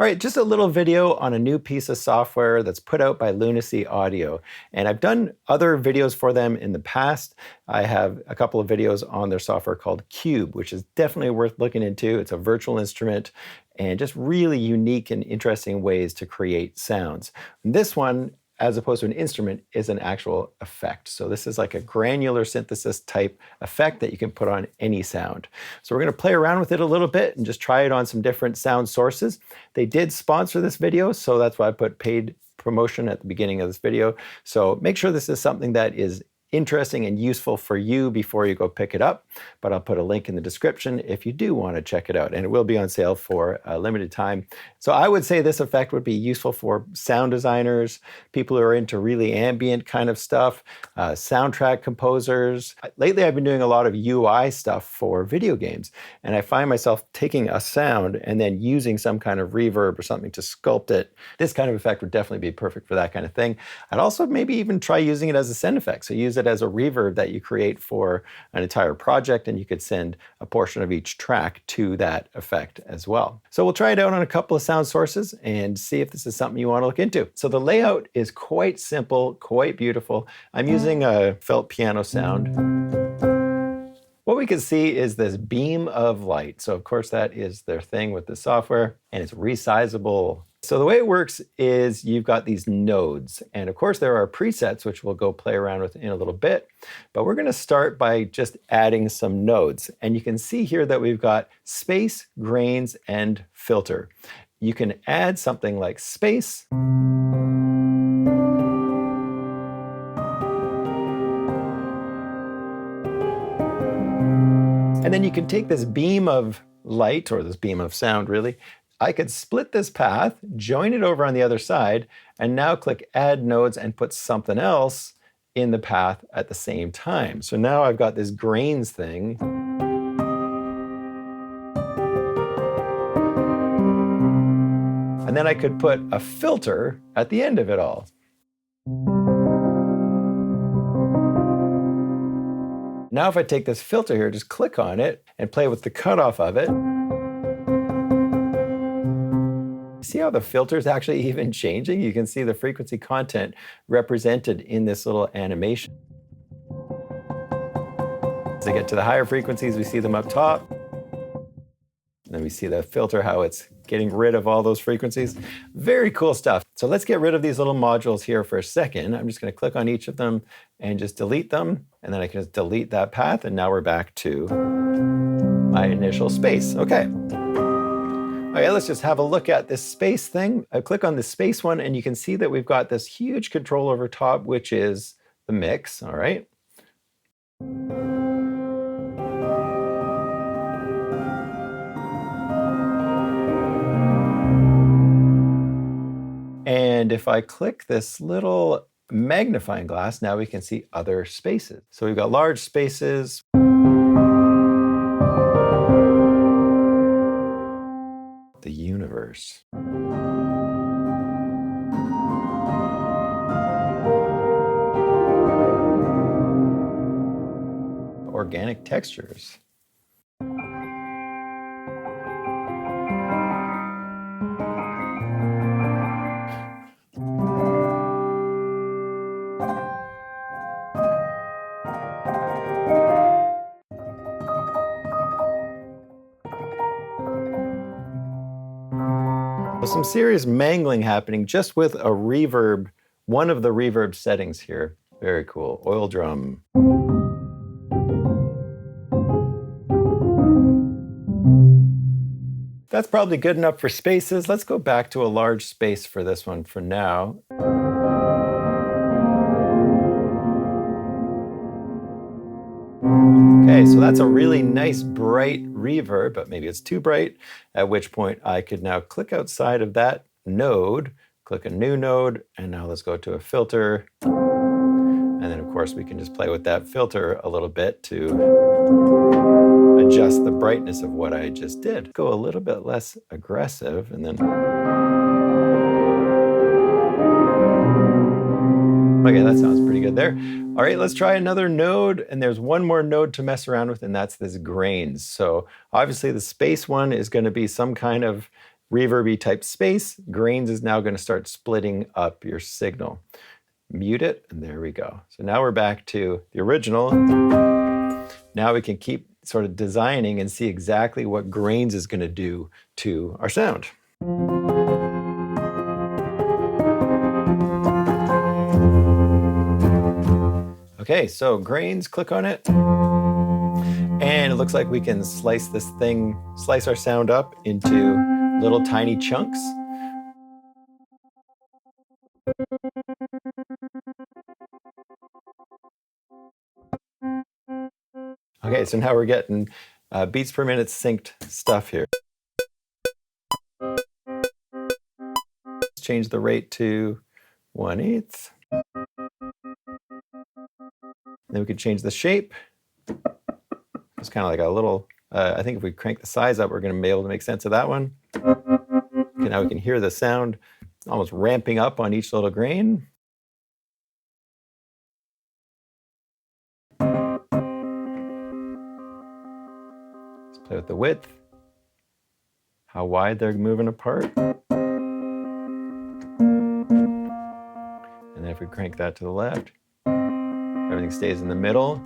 All right, just a little video on a new piece of software that's put out by Lunacy Audio. And I've done other videos for them in the past. I have a couple of videos on their software called Cube, which is definitely worth looking into. It's a virtual instrument and just really unique and interesting ways to create sounds. And this one, as opposed to an instrument, is an actual effect. So this is like a granular synthesis type effect that you can put on any sound. So we're going to play around with it a little bit and just try it on some different sound sources. They did sponsor this video, so that's why I put paid promotion at the beginning of this video. So make sure this is something that is interesting and useful for you before you go pick it up. But I'll put a link in the description if you do want to check it out. And it will be on sale for a limited time. So I would say this effect would be useful for sound designers, people who are into really ambient kind of stuff, soundtrack composers. Lately, I've been doing a lot of UI stuff for video games. And I find myself taking a sound and then using some kind of reverb or something to sculpt it. This kind of effect would definitely be perfect for that kind of thing. I'd also maybe even try using it as a send effect. So use it as a reverb that you create for an entire project, and you could send a portion of each track to that effect as well. So we'll try it out on a couple of sound sources and see if this is something you want to look into. So the layout is quite simple, quite beautiful. I'm using a felt piano sound. What we can see is this beam of light. So of course that is their thing with the software, and it's resizable. So the way it works is you've got these nodes, and of course there are presets which we'll go play around with in a little bit, but we're going to start by just adding some nodes. And you can see here that we've got space, grains, and filter. You can add something like space. And then you can take this beam of light, or this beam of sound really, I could split this path, join it over on the other side, and now click Add Nodes and put something else in the path at the same time. So now I've got this grains thing. And then I could put a filter at the end of it all. Now if I take this filter here, just click on it and play with the cutoff of it. See how the filter is actually even changing? You can see the frequency content represented in this little animation. As I get to the higher frequencies, we see them up top. And then we see the filter, how it's getting rid of all those frequencies. Very cool stuff. So let's get rid of these little modules here for a second. I'm just going to click on each of them and just delete them. And then I can just delete that path. And now we're back to my initial space. Okay. Okay, let's just have a look at this space thing. I click on the space one, and you can see that we've got this huge control over top, which is the mix, all right? And if I click this little magnifying glass, now we can see other spaces. So we've got large spaces. The universe. Organic textures. Some serious mangling happening just with a reverb, one of the reverb settings here. Very cool. Oil drum. That's probably good enough for spaces. Let's go back to a large space for this one for now. Okay, so that's a really nice bright reverb, but maybe it's too bright, at which point I could now click outside of that node, click a new node, and now let's go to a filter. And then of course we can just play with that filter a little bit to adjust the brightness of what I just did. Go a little bit less aggressive, and then okay, that sounds pretty good there. All right, let's try another node, and there's one more node to mess around with, and that's this grains. So obviously the space one is going to be some kind of reverby type space, Grains is now going to start splitting up your signal. Mute it, and there we go. So now we're back to the original. Now we can keep sort of designing and see exactly what Grains is going to do to our sound. Okay, so Grains, click on it. And it looks like we can slice our sound up into little tiny chunks. Okay, so now we're getting beats per minute synced stuff here. Let's change the rate to 1/8. Then we can change the shape. It's kind of like a little, I think if we crank the size up, we're going to be able to make sense of that one. Okay, now we can hear the sound almost ramping up on each little grain. Let's play with the width, how wide they're moving apart. And then if we crank that to the left, everything stays in the middle.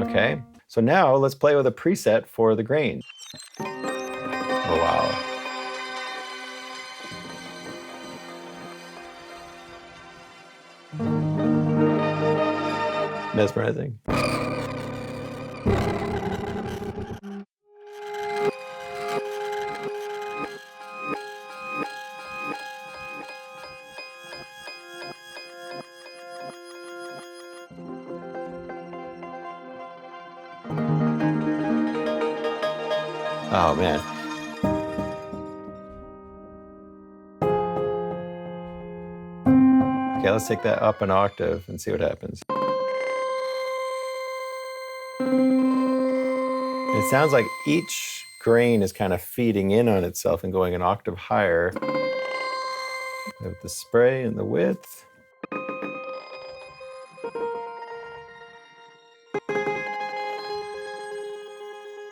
Okay, so now let's play with a preset for the grain. Oh, wow. Mesmerizing. Oh, man. Okay, let's take that up an octave and see what happens. It sounds like each grain is kind of feeding in on itself and going an octave higher with the spray and the width.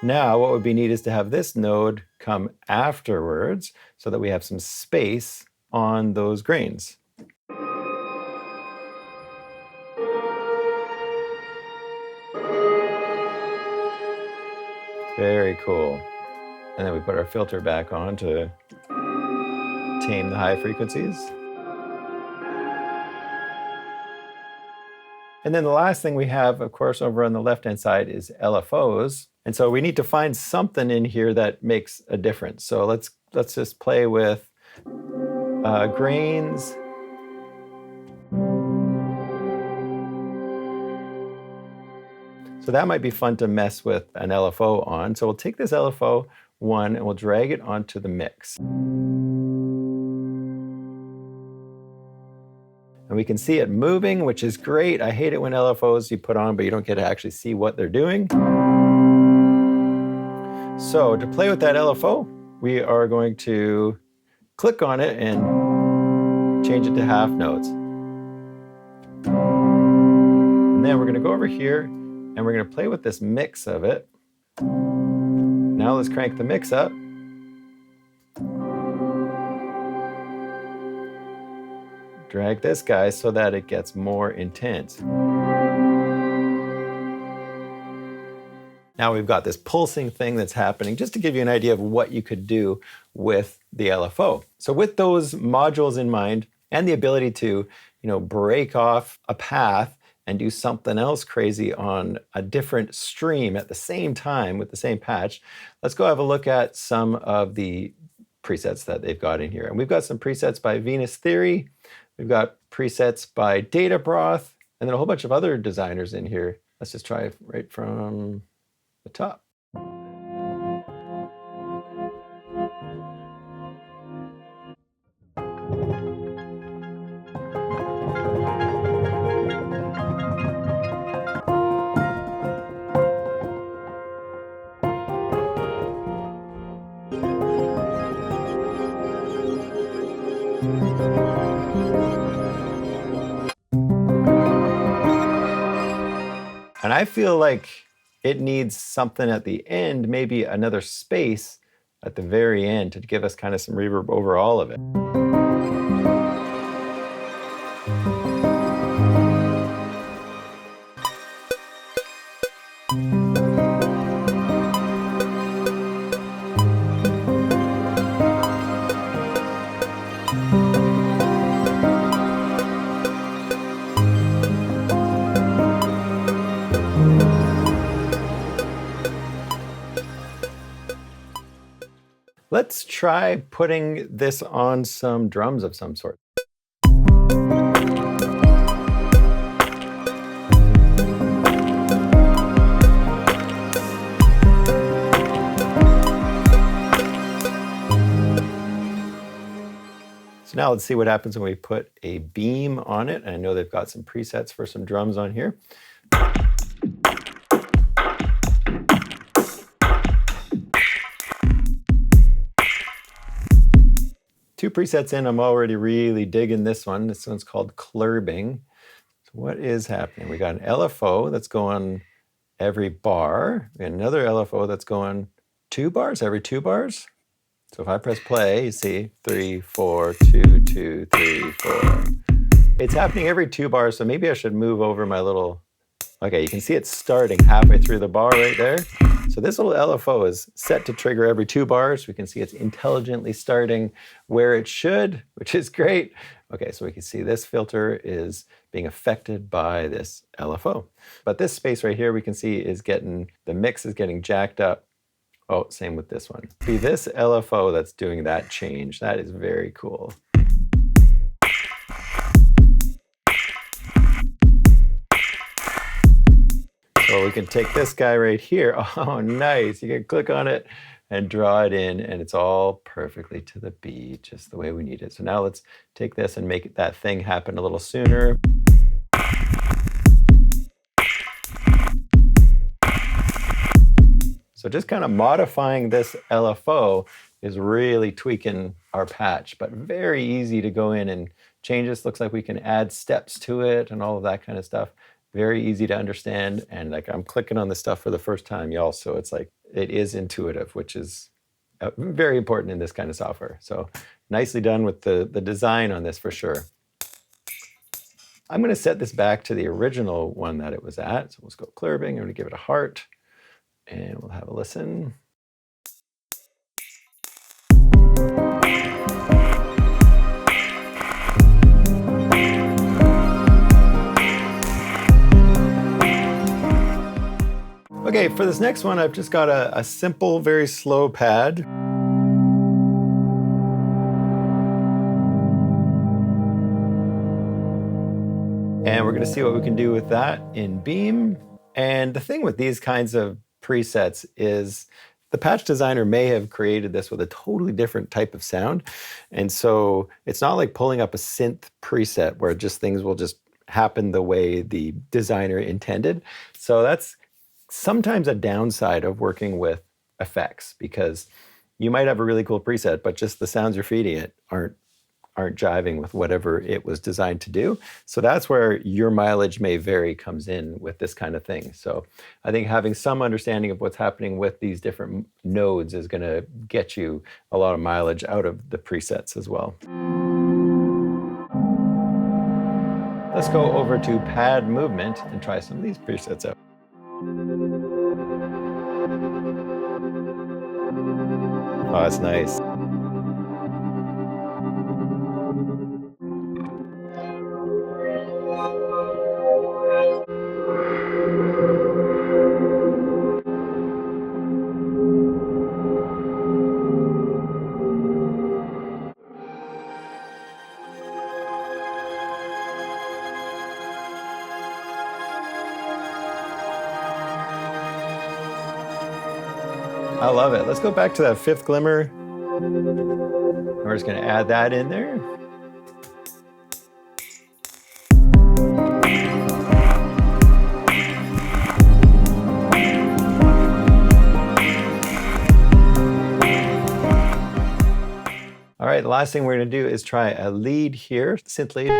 Now, what would be neat is to have this node come afterwards so that we have some space on those grains. Very cool. And then we put our filter back on to tame the high frequencies. And then the last thing we have, of course, over on the left-hand side is LFOs. And so we need to find something in here that makes a difference. So let's just play with grains. So that might be fun to mess with an LFO on. So we'll take this LFO one and we'll drag it onto the mix. And we can see it moving, which is great. I hate it when LFOs you put on, but you don't get to actually see what they're doing. So to play with that LFO, we are going to click on it and change it to half notes. And then we're going to go over here and we're going to play with this mix of it. Now let's crank the mix up. Drag this guy so that it gets more intense. Now we've got this pulsing thing that's happening, just to give you an idea of what you could do with the LFO. So with those modules in mind and the ability to, break off a path and do something else crazy on a different stream at the same time with the same patch, let's go have a look at some of the presets that they've got in here. And we've got some presets by Venus Theory. We've got presets by Data Broth, and then a whole bunch of other designers in here. Let's just try right from the top. And I feel like it needs something at the end, maybe another space at the very end to give us kind of some reverb over all of it. Let's try putting this on some drums of some sort. So now let's see what happens when we put a beam on it. And I know they've got some presets for some drums on here. Two presets in, I'm already really digging this one. This one's called clurbing. So what is happening? We got an LFO that's going every bar. We got another LFO that's going 2 bars, every 2 bars. So if I press play, you see 3, 4, 2, 2, 3, 4. It's happening every 2 bars, so maybe I should move over my little... Okay, you can see it's starting halfway through the bar right there. So this little LFO is set to trigger every 2 bars. We can see it's intelligently starting where it should, which is great. Okay, so we can see this filter is being affected by this LFO. But this space right here we can see is getting, the mix is getting jacked up. Oh, same with this one. See this LFO that's doing that change. That is very cool. So we can take this guy right here. Oh, nice. You can click on it and draw it in, and it's all perfectly to the beat, just the way we need it. So now let's take this and make that thing happen a little sooner. So just kind of modifying this LFO is really tweaking our patch, but very easy to go in and change this. Looks like we can add steps to it and all of that kind of stuff. Very easy to understand, and like I'm clicking on this stuff for the first time, y'all, so it's like it is intuitive, which is very important in this kind of software. So nicely done with the design on this for sure. I'm going to set this back to the original one that it was at. So let's go clurbing. I'm going to give it a heart, and we'll have a listen. Okay, for this next one, I've just got a simple, very slow pad. And we're gonna see what we can do with that in Beam. And the thing with these kinds of presets is the patch designer may have created this with a totally different type of sound. And so it's not like pulling up a synth preset where just things will just happen the way the designer intended. So that's sometimes a downside of working with effects, because you might have a really cool preset, but just the sounds you're feeding it aren't jiving with whatever it was designed to do. So that's where your mileage may vary comes in with this kind of thing. So I think having some understanding of what's happening with these different nodes is going to get you a lot of mileage out of the presets as well. Let's go over to pad movement and try some of these presets out. Oh, that's nice. I love it. Let's go back to that fifth glimmer. We're just going to add that in there. All right, the last thing we're going to do is try a lead here, synth lead.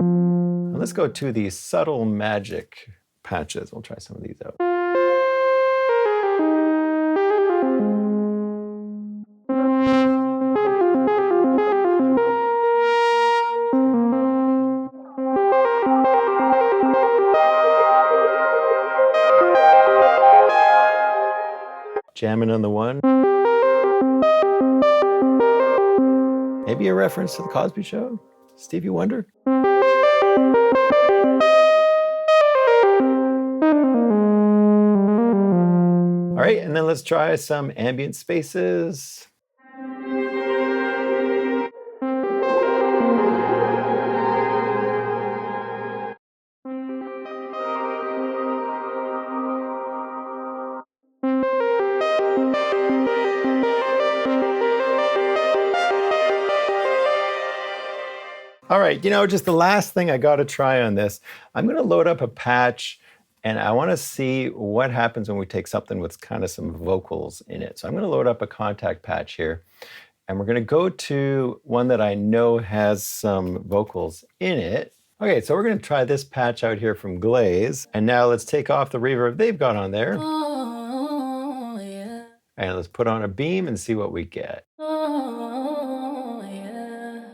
And let's go to the subtle magic patches. We'll try some of these out. Jamming on the one. Maybe a reference to the Cosby Show? Stevie Wonder? All right, and then let's try some ambient spaces. All right, just the last thing I got to try on this, I'm going to load up a patch and I want to see what happens when we take something with kind of some vocals in it. So I'm going to load up a contact patch here and we're going to go to one that I know has some vocals in it. Okay, so we're going to try this patch out here from Glaze. And now let's take off the reverb they've got on there. Oh, yeah. And let's put on a beam and see what we get. Oh, yeah.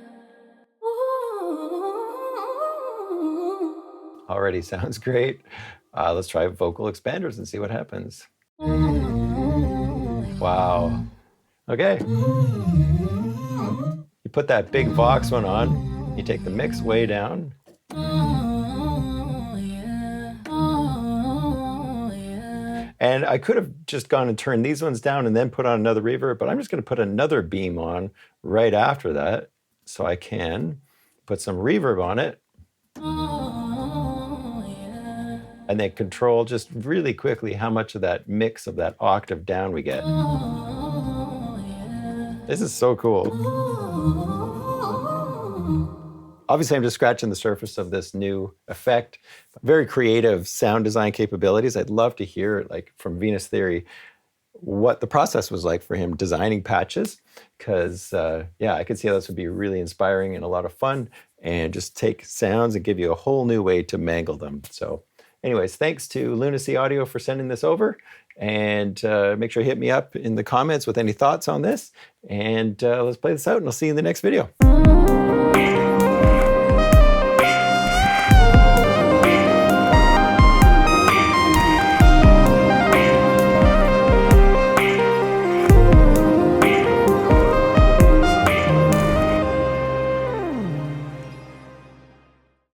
Already sounds great. Let's try vocal expanders and see what happens. Wow. Okay. You put that big Vox one on, you take the mix way down. And I could have just gone and turned these ones down and then put on another reverb, but I'm just going to put another beam on right after that so I can put some reverb on it. And then control just really quickly how much of that mix of that octave down we get. This is so cool. Obviously, I'm just scratching the surface of this new effect. Very creative sound design capabilities. I'd love to hear, like from Venus Theory, what the process was like for him designing patches. Because, yeah, I could see how this would be really inspiring and a lot of fun and just take sounds and give you a whole new way to mangle them. So anyways, thanks to Lunacy Audio for sending this over. And make sure you hit me up in the comments with any thoughts on this. And let's play this out and I'll see you in the next video.